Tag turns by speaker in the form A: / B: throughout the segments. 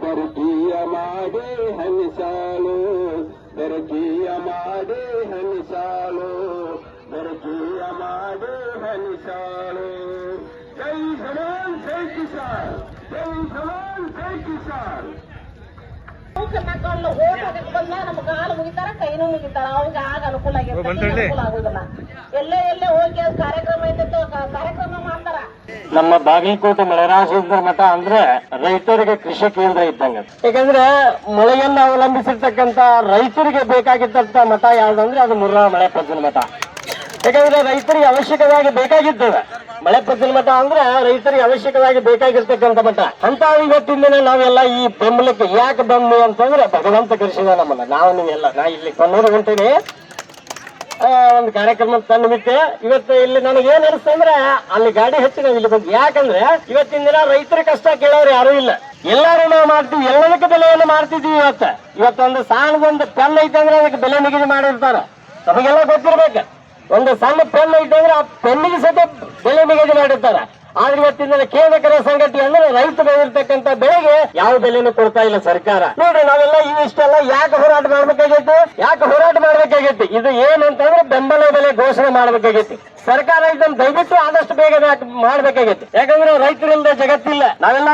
A: ಬೆರಕಿಯ ಮಾಡಿ ಹನಿಸಾಳು ಬೆರಕಿಯ ಮಾಡಿ ಹನಿಸಾಳು ಬೆರಕಿಯ ಮಾಡಿ ಹನಿಸಾಳು ಜೈ ಜವಾನ್ ಜೈ ಕಿಸಾನ್ ಜೈ ಜವಾನ್ ಜೈ ಕಿಸಾನ್
B: ಕಣ್ಣು ಓಟೋದಕ್ಕೆ ಬಂದಾಗ ನಮ್ಮ ಕಾಲು ಮುಗಿತಾರ ಕೈನೂ ಮುಗಿತಾರ ಅವ್ರಿಗೆ ಆಗ ಅನುಕೂಲ ಅನುಕೂಲ ಆಗುದಿಲ್ಲ. ಎಲ್ಲೇ ಹೋಗಿ ಕಾರ್ಯಕ್ರಮ ಇದ್ದದ್ದು ಕಾರ್ಯಕ್ರಮ ಮಾಡ್ತಾರ.
C: ನಮ್ಮ ಬಾಗಲಕೋಟೆ ಮಳೆರಾಜೇಂದ್ರ ಮಠ ಅಂದ್ರೆ ರೈತರಿಗೆ ಕೃಷಿ ಕೇಂದ್ರ ಇದ್ದಂಗೆ. ಯಾಕಂದ್ರೆ ಮಳೆಯನ್ನ ಅವಲಂಬಿಸಿರ್ತಕ್ಕಂತ ರೈತರಿಗೆ ಬೇಕಾಗಿದ್ದಂತ ಮಠ ಯಾವ್ದಂದ್ರೆ ಅದು ಮುರ್ರಾ ಮಳೆಪ್ರಜ್ವಲ ಮಠ. ಯಾಕಂದ್ರೆ ರೈತರಿಗೆ ಅವಶ್ಯಕವಾಗಿ ಬೇಕಾಗಿರ್ತದೆ ಮಳೆಪ್ರಜ್ವಲ ಮಠ ಅಂದ್ರೆ ರೈತರಿಗೆ ಅವಶ್ಯಕವಾಗಿ ಬೇಕಾಗಿರ್ತಕ್ಕಂಥ ಮಠ. ಅಂತ ಇವತ್ತಿನ ದಿನ ನಾವೆಲ್ಲ ಈ ಬೆಂಬಲಕ್ಕೆ ಯಾಕೆ ಬಂದ್ವಿ ಅಂತಂದ್ರೆ ಭಗವಂತ ಕರೆಸಿದ ನಮ್ಮನ್ನ. ನಾವು ನೀವೆಲ್ಲ ನಾ ಇಲ್ಲಿ ಕೊನ್ನೂರು ಹೊಂಟೀನಿ ಒಂದು ಕಾರ್ಯಕ್ರಮ ತಂದ್ಬಿಟ್ಟೆ. ಇವತ್ತು ಇಲ್ಲಿ ನನಗೆ ಏನ್ ಅನಿಸ್ತಂದ್ರೆ ಅಲ್ಲಿ ಗಾಡಿ ಹಚ್ಚಿ ನಾವು ಇಲ್ಲಿ ಬಂದ್ವಿ. ಯಾಕಂದ್ರೆ ಇವತ್ತಿನ ದಿನ ರೈತರ ಕಷ್ಟ ಕೇಳೋರು ಯಾರು ಇಲ್ಲ. ಎಲ್ಲಾರು ನಾವು ಮಾಡ್ತೀವಿ, ಎಲ್ಲದಕ್ಕೆ ಬೆಲೆಯನ್ನು ಮಾಡ್ತಿದ್ವಿ. ಇವತ್ತೊಂದು ಸಣ್ಣದೊಂದು ಪೆನ್ ಐತೆ ಅಂದ್ರೆ ಅದಕ್ಕೆ ಬೆಲೆ ನಿಗದಿ ಮಾಡಿರ್ತಾರ. ನಮಗೆಲ್ಲ ಗೊತ್ತಿರ್ಬೇಕು. ಒಂದು ಸಣ್ಣ ಪೆನ್ ಐತೆ ಅಂದ್ರೆ ಆ ಪೆನ್ನಿಗೆ ಸಹಿತ ಬೆಲೆ ನಿಗದಿ ಮಾಡಿರ್ತಾರ. ಆದ್ರೆ ಇವತ್ತಿನ ಕೇಂದ್ರ ಸಂಗತಿ ಅಂದ್ರೆ ರೈತ ಬೆಳೆದಿರ್ತಕ್ಕಂಥ ಬೆಳೆಗೆ ಯಾವ ಬೆಲೆನೂ ಕೊಡ್ತಾ ಇಲ್ಲ ಸರ್ಕಾರ. ನೋಡ್ರಿ ನಾವೆಲ್ಲ ಇಷ್ಟೆಲ್ಲ ಯಾಕೆ ಹೋರಾಟ ಮಾಡ್ಬೇಕಾಗೈತಿ ಇದು ಏನಂತಂದ್ರೆ ಬೆಂಬಲ ಬೆಲೆ ಘೋಷಣೆ ಮಾಡ್ಬೇಕಾಗೈತಿ. ಸರ್ಕಾರ ಇದನ್ನ ದಯವಿಟ್ಟು ಆದಷ್ಟು ಬೇಗ ಮಾಡ್ಬೇಕಾಗೈತಿ. ಯಾಕಂದ್ರೆ ರೈತರಿಂದ ಜಗತ್ತಿಲ್ಲ. ನಾವೆಲ್ಲ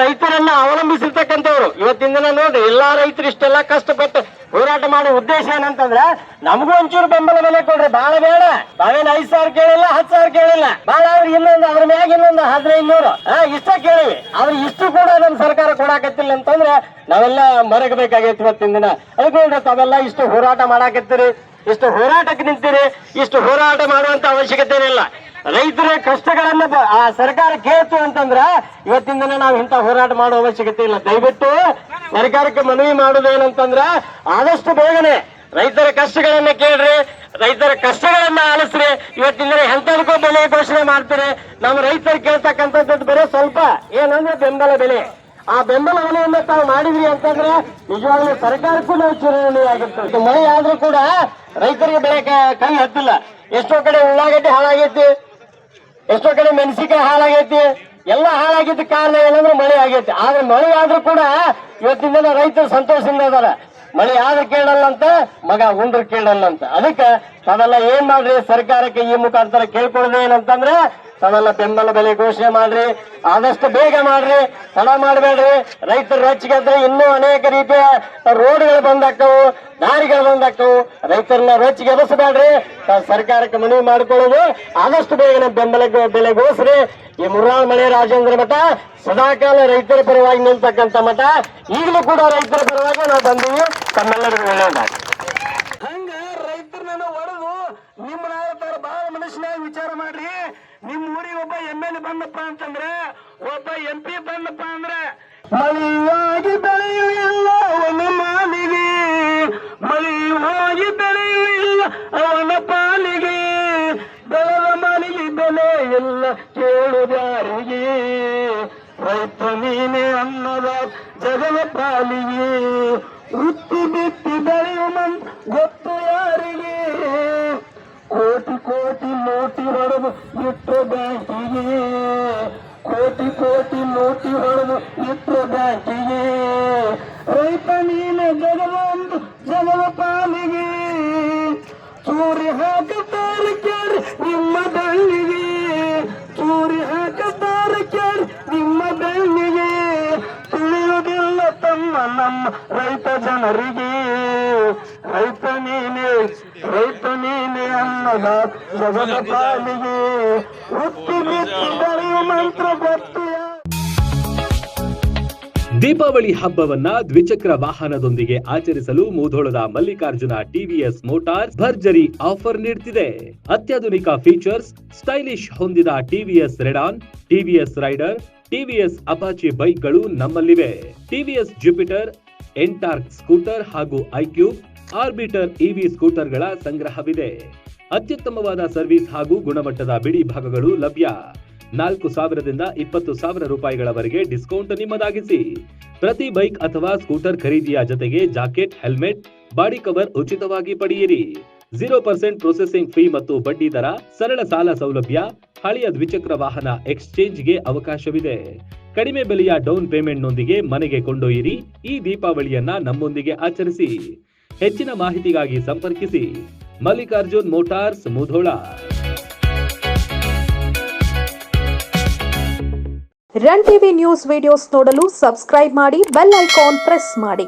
C: ರೈತರನ್ನ ಅವಲಂಬಿಸಿರ್ತಕ್ಕಂಥವ್ರು. ಇವತ್ತಿನ ದಿನ ನೋಡ್ರಿ ಎಲ್ಲಾ ರೈತರು ಇಷ್ಟೆಲ್ಲ ಕಷ್ಟಪಟ್ಟು ಹೋರಾಟ ಮಾಡೋ ಉದ್ದೇಶ ಏನಂತಂದ್ರೆ ನಮಗೂ ಒಂಚೂರು ಬೆಂಬಲ ಬೆಲೆ ಕೊಡ್ರಿ, ಬಹಳ ಬೇಡ. ನಾವೇನು 5,000 ಕೇಳಿಲ್ಲ, 10,000 ಕೇಳಿಲ್ಲ. ಬಹಳ ಅವ್ರಿಗೆ ಇನ್ನೊಂದು ಅದ್ರ ಮ್ಯಾಗ ಇನ್ನೊಂದು 1,500 ಇಷ್ಟ ಕೇಳಿವಿ. ಆದ್ರೆ ಇಷ್ಟು ಕೂಡ ನಮ್ ಸರ್ಕಾರ ಕೊಡಾಕತ್ತಿಲ್ಲ ಅಂತಂದ್ರೆ ನಾವೆಲ್ಲ ಮರಗಬೇಕಾಗೈತಿ ಇವತ್ತಿನ ದಿನ. ಅದಕ್ಕೆ ನೋಡ್ರಿ ತಾವೆಲ್ಲ ಇಷ್ಟು ಹೋರಾಟ ಮಾಡಾಕತ್ತೀರಿ, ಇಷ್ಟು ಹೋರಾಟಕ್ಕೆ ನಿಂತೀರಿ. ಇಷ್ಟು ಹೋರಾಟ ಮಾಡುವಂತ ಅವಶ್ಯಕತೆ ಇಲ್ಲ. ರೈತರ ಕಷ್ಟಗಳನ್ನ ಆ ಸರ್ಕಾರ ಕೇಳ್ತು ಅಂತಂದ್ರ ಇವತ್ತಿನ ದಿನ ನಾವು ಇಂಥ ಹೋರಾಟ ಮಾಡೋ ಅವಶ್ಯಕತೆ ಇಲ್ಲ. ದಯವಿಟ್ಟು ಸರ್ಕಾರಕ್ಕೆ ಮನವಿ ಮಾಡೋದೇನಂತಂದ್ರ ಆದಷ್ಟು ಬೇಗನೆ ರೈತರ ಕಷ್ಟಗಳನ್ನ ಕೇಳ್ರಿ, ರೈತರ ಕಷ್ಟಗಳನ್ನ ಆಲಿಸ್ರಿ. ಇವತ್ತಿನ ದಿನ ಎಂತದಕ್ಕೂ ಬೆಲೆ ಘೋಷಣೆ ಮಾಡ್ತೀರಿ. ನಮ್ಮ ರೈತರು ಕೇಳ್ತಕ್ಕಂಥದ್ದು ಬರೀ ಸ್ವಲ್ಪ ಏನಂದ್ರೆ ಬೆಂಬಲ ಬೆಲೆ. ಆ ಬೆಂಬಲ ಬೆಲೆಯನ್ನ ತಾವು ಮಾಡಿದ್ರಿ ಅಂತಂದ್ರೆ ನಿಜವಾಗ್ಲೂ ಸರ್ಕಾರಕ್ಕೂ ನಾವು ಚಿರಋಣಿ ಆಗಿರ್ತದೆ. ಮಳೆ ಆದ್ರೂ ಕೂಡ ರೈತರಿಗೆ ಬೆಳೆ ಕೈ ಹತ್ತಿಲ್ಲ. ಎಷ್ಟೋ ಕಡೆ ಉಳ್ಳಾಗಡ್ಡಿ ಹಾಳಾಗೈತಿ, ಎಷ್ಟೋ ಕಡೆ ಮೆಣಸಿಕಾಯಿ ಹಾಳಾಗೈತಿ. ಎಲ್ಲ ಹಾಳಾಗಿದ್ದ ಕಾರಣ ಏನಂದ್ರೆ ಮಳೆ ಆಗೈತಿ. ಆದ್ರೆ ಮಳೆ ಆದ್ರೂ ಕೂಡ ಇವತ್ತಿನ ದಿನ ರೈತರು ಸಂತೋಷದಿಂದ ಇದಾರ. ಮಳೆ ಆದ್ರೆ ಕೇಳಲ್ಲ ಅಂತ, ಮಗ ಉಂಡ್ರ ಕೇಳಲ್ಲ ಅಂತ. ಅದಕ್ಕೆ ತಾವೆಲ್ಲ ಏನ್ ಮಾಡ್ರಿ, ಸರ್ಕಾರಕ್ಕೆ ಈ ಮುಖಾಂತರ ಕೇಳ್ಕೊಳ್ಳೋದು ಏನಂತಂದ್ರೆ ತಾವೆಲ್ಲ ಬೆಂಬಲ ಬೆಲೆ ಘೋಷಣೆ ಮಾಡ್ರಿ, ಆದಷ್ಟು ಬೇಗ ಮಾಡ್ರಿ, ತಡ ಮಾಡಬೇಡ್ರಿ. ರೈತರು ರೊಚ್ಚಿಗೆದ್ರೆ ಇನ್ನೂ ಅನೇಕ ರೀತಿಯ ರೋಡ್ಗಳು ಬಂದಾಕವು, ದಾರಿಗಳು ಬಂದಾಕವು. ರೈತರನ್ನ ರೊಚ್ಚಿಗೆ ಎಬಸಬೇಡ್ರಿ. ಸರ್ಕಾರಕ್ಕೆ ಮನವಿ ಮಾಡಿಕೊಳ್ಳೋದು ಆದಷ್ಟು ಬೇಗನೆ ಬೆಂಬಲ ಬೆಲೆ ಘೋಷಣೆ. ಈ ಮುರ್ರಾ ಮಳೆರಾಜೇಂದ್ರ ಮಠ ಸದಾಕಾಲ ರೈತರ ಪರವಾಗಿ ನಿಲ್ತಕ್ಕಂಥ ಮಠ. ಈಗಲೂ ಕೂಡ ರೈತರ ಪರವಾಗಿ ನಾವು ಬಂದೀವಿ. ತಮ್ಮೆಲ್ಲರಿಗೂ ಒಳ್ಳೆಯದಾಗಿ. ಹಂಗ ರೈತರನ್ನ ಒಡೆದು ನಿಮ್ಮ ನಾಯಕರು ಬಹಳ ಮನುಷ್ಯನಾಗಿ ವಿಚಾರ ಮಾಡ್ರಿ. ನಿಮ್ ಊರಿಗೆ ಒಬ್ಬ MLA ಬಂದಪ್ಪ ಅಂತಂದ್ರೆ, ಒಬ್ಬ MP ಬಂದಪ್ಪ ಅಂದ್ರೆ ಮಳೆಯಾಗಿ ಬೆಳೆಯುವುದಿಲ್ಲ ಅವನ ಮಾಲಿಗೆ, ಮಳೆಯಾಗಿ ಬೆಳೆಯುವುದಿಲ್ಲ ಅವನ ಪಾಲಿಗೆ, ಬೆಳೆದ ಮಾಲಿಗೆ ಬೆಲೆ ಎಲ್ಲ ಕೇಳುದಾರಿಗೆ, ರೈತ ನೀನೆ ಅನ್ನದ ಜಗದ ಪಾಲಿಗೆ, ವೃತ್ತಿ ಬಿತ್ತಿ ಬೆಳೆಯುವ ಗೊತ್ತು ಯಾರಿಗೆ, ಕೋಟಿ ಕೋಟಿ ನೋಟಿ ಹೊಡೆದು ಇಟ್ಟು ಬ್ಯಾಂಕಿಗೆ, ಕೋಟಿ ಕೋಟಿ ನೋಟಿ ಹೊಡೆದು ಇಟ್ಟು ಬ್ಯಾಂಕಿಗೆ, ರೈತ ನೀನೆ ಜಗದೊಂದು ಜಗದ ಪಾಲಿಗೆ, ಚೂರಿ ಹಾಕುತ್ತಾರೆ ಕೇಳಿ ನಿಮ್ಮ ಬೆಳ್ಳಿಗೆ, ಚೂರಿ ಹಾಕುತ್ತಾರೆ ಕೇಳಿ ನಿಮ್ಮ ಬೆಳ್ಳಿಗೆ, ತಿಳಿಯುವುದಿಲ್ಲ ತಮ್ಮ ನಮ್ಮ ರೈತ ಜನರಿಗೆ, ರೈತ ನೀನೆ ಅನ್ನದ ಜಗದ ಪಾಲಿಗೆ, ಹುಟ್ಟಿ ಬಿಟ್ಟು ಬೆಳೆಯುವ ಮಂತ್ರ ಗೊತ್ತು.
D: ದೀಪಾವಳಿ ಹಬ್ಬವನ್ನ ದ್ವಿಚಕ್ರ ವಾಹನದೊಂದಿಗೆ ಆಚರಿಸಲು ಮುಧೋಳದ ಮಲ್ಲಿಕಾರ್ಜುನ ಟಿವಿಎಸ್ ಮೋಟಾರ್ಸ್ ಭರ್ಜರಿ ಆಫರ್ ನೀಡುತ್ತಿದೆ. ಅತ್ಯಾಧುನಿಕ ಫೀಚರ್ಸ್, ಸ್ಟೈಲಿಶ್ ಹೊಂದಿದ TVS Radeon, TVS Raider, TVS Apache ಬೈಕ್ಗಳು ನಮ್ಮಲ್ಲಿವೆ. ಟಿವಿಎಸ್ ಜುಪಿಟರ್, ಎಂಟಾರ್ಕ್ ಸ್ಕೂಟರ್ ಹಾಗೂ ಐಕ್ಯೂಬ್, ಆರ್ಬಿಟರ್ ಇವಿ ಸ್ಕೂಟರ್ಗಳ ಸಂಗ್ರಹವಿದೆ. ಅತ್ಯುತ್ತಮವಾದ ಸರ್ವಿಸ್ ಹಾಗೂ ಗುಣಮಟ್ಟದ ಬಿಡಿ ಭಾಗಗಳು ಲಭ್ಯ. 4,000ದಿಂದ 20,000 ರೂಪಾಯಿಗಳವರೆಗೆ ಡಿಸ್ಕೌಂಟ್ ನಿಮ್ಮದಾಗಿಸಿ. ಪ್ರತಿ ಬೈಕ್ ಅಥವಾ ಸ್ಕೂಟರ್ ಖರೀದಿಯ ಜೊತೆಗೆ ಜಾಕೆಟ್, ಹೆಲ್ಮೆಟ್, ಬಾಡಿ ಕವರ್ ಉಚಿತವಾಗಿ ಪಡೆಯಿರಿ. 0% ಪ್ರೊಸೆಸಿಂಗ್ ಫೀ ಮತ್ತು ಬಡ್ಡಿ ದರ, ಸರಳ ಸಾಲ ಸೌಲಭ್ಯ, ಹಳೆಯ ದ್ವಿಚಕ್ರ ವಾಹನ ಎಕ್ಸ್ಚೇಂಜ್ಗೆ ಅವಕಾಶವಿದೆ. ಕಡಿಮೆ ಬೆಲೆಯ ಡೌನ್ ಪೇಮೆಂಟ್ನೊಂದಿಗೆ ಮನೆಗೆ ಕೊಂಡೊಯ್ಯಿರಿ. ಈ ದೀಪಾವಳಿಯನ್ನ ನಮ್ಮೊಂದಿಗೆ ಆಚರಿಸಿ. ಹೆಚ್ಚಿನ ಮಾಹಿತಿಗಾಗಿ ಸಂಪರ್ಕಿಸಿ Mallikarjun motors, Mudhol.
E: Run TV news videos ನೋಡಲು ಸಬ್ಸ್ಕ್ರೈಬ್ ಮಾಡಿ, ಬೆಲ್ ಐಕಾನ್ ಪ್ರೆಸ್ ಮಾಡಿ.